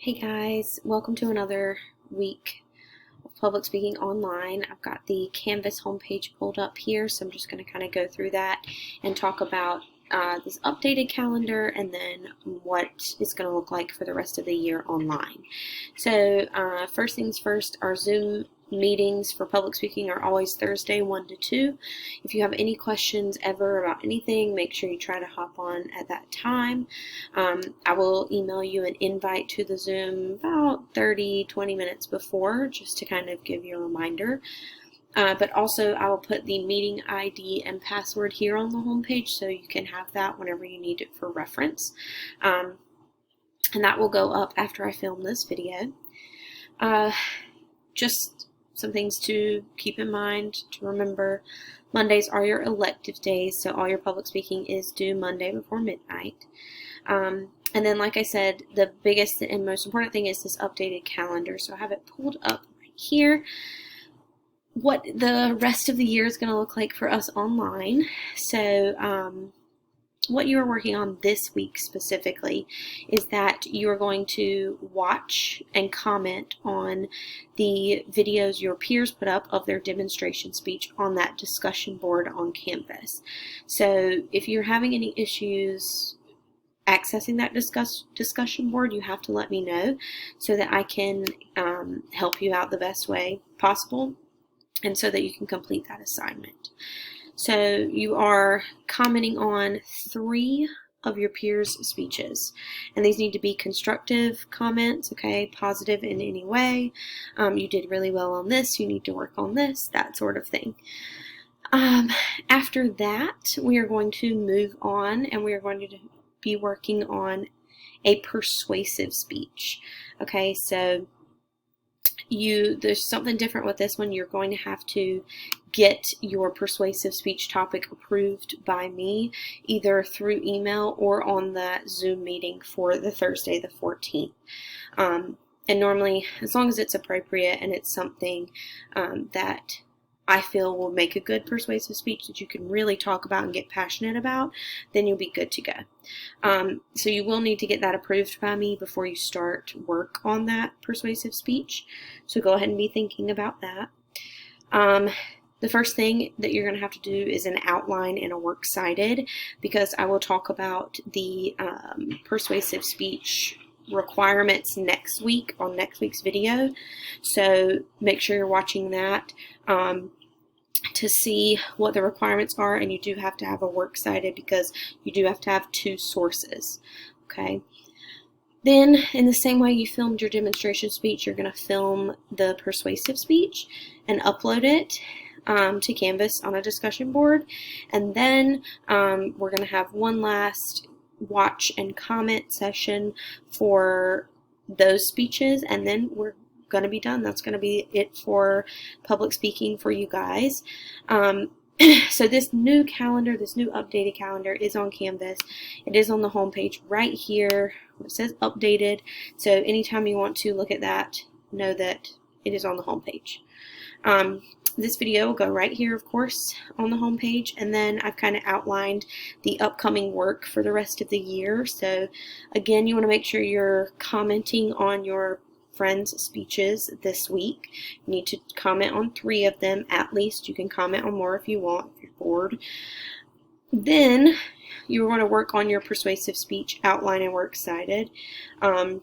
Hey guys, welcome to another week of public speaking online. I've got the Canvas homepage pulled up here, so I'm just going to kind of go through that and talk about this updated calendar and then what it's going to look like for the rest of the year online. So first things first, our Zoom meetings for public speaking are always Thursday 1 to 2. If you have any questions ever about anything, make sure you try to hop on at that time. I will email you an invite to the Zoom about 30-20 minutes before, just to kind of give you a reminder. But also I will put the meeting ID and password here on the homepage so you can have that whenever you need it for reference. And that will go up after I film this video. Just some things to keep in mind, to remember. Mondays are your elective days, so all your public speaking is due Monday before midnight. And then, like I said, the biggest and most important thing is this updated calendar. So I have it pulled up right here. What the rest of the year is going to look like for us online. So what you are working on this week specifically is that you are going to watch and comment on the videos your peers put up of their demonstration speech on that discussion board on Canvas. So if you're having any issues accessing that discussion board, you have to let me know so that I can help you out the best way possible and so that you can complete that assignment. So you are commenting on 3 of your peers' speeches, and these need to be constructive comments, okay, positive in any way. You did really well on this, you need to work on this, that sort of thing. After that, we are going to move on and we are going to be working on a persuasive speech. Okay, so there's something different with this one. You're going to have to get your persuasive speech topic approved by me, either through email or on that Zoom meeting for the Thursday the 14th. And normally, as long as it's appropriate and it's something that I feel will make a good persuasive speech that you can really talk about and get passionate about, then you'll be good to go. So you will need to get that approved by me before you start work on that persuasive speech. So go ahead and be thinking about that. The first thing that you're going to have to do is an outline and a works cited, because I will talk about the persuasive speech requirements next week on next week's video. So make sure you're watching that to see what the requirements are, and you do have to have a works cited because you do have to have 2 sources. Okay. Then, in the same way you filmed your demonstration speech, you're going to film the persuasive speech and upload it to Canvas on a discussion board. And then we're going to have one last watch and comment session for those speeches, and then we're going to be done. That's going to be it for public speaking for you guys. So this new calendar, this new updated calendar is on Canvas. It is on the homepage right here. It says updated. So anytime you want to look at that, know that it is on the homepage. This video will go right here, of course, on the homepage, and then I've kind of outlined the upcoming work for the rest of the year. So again, you want to make sure you're commenting on your friends' speeches this week. You need to comment on 3 of them at least. You can comment on more if you want, if you're bored. Then you're going to work on your persuasive speech outline and works cited. And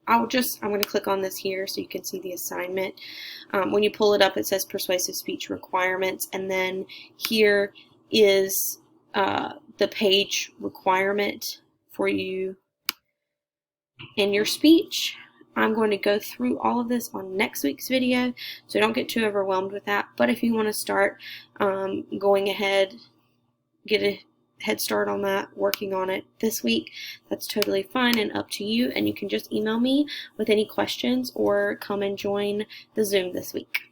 I'm going to click on this here so you can see the assignment. When you pull it up, it says persuasive speech requirements, and then here is the page requirement for you in your speech. I'm going to go through all of this on next week's video, so don't get too overwhelmed with that. But if you want to start going ahead, get a head start on that, working on it this week, that's totally fine and up to you. And you can just email me with any questions or come and join the Zoom this week.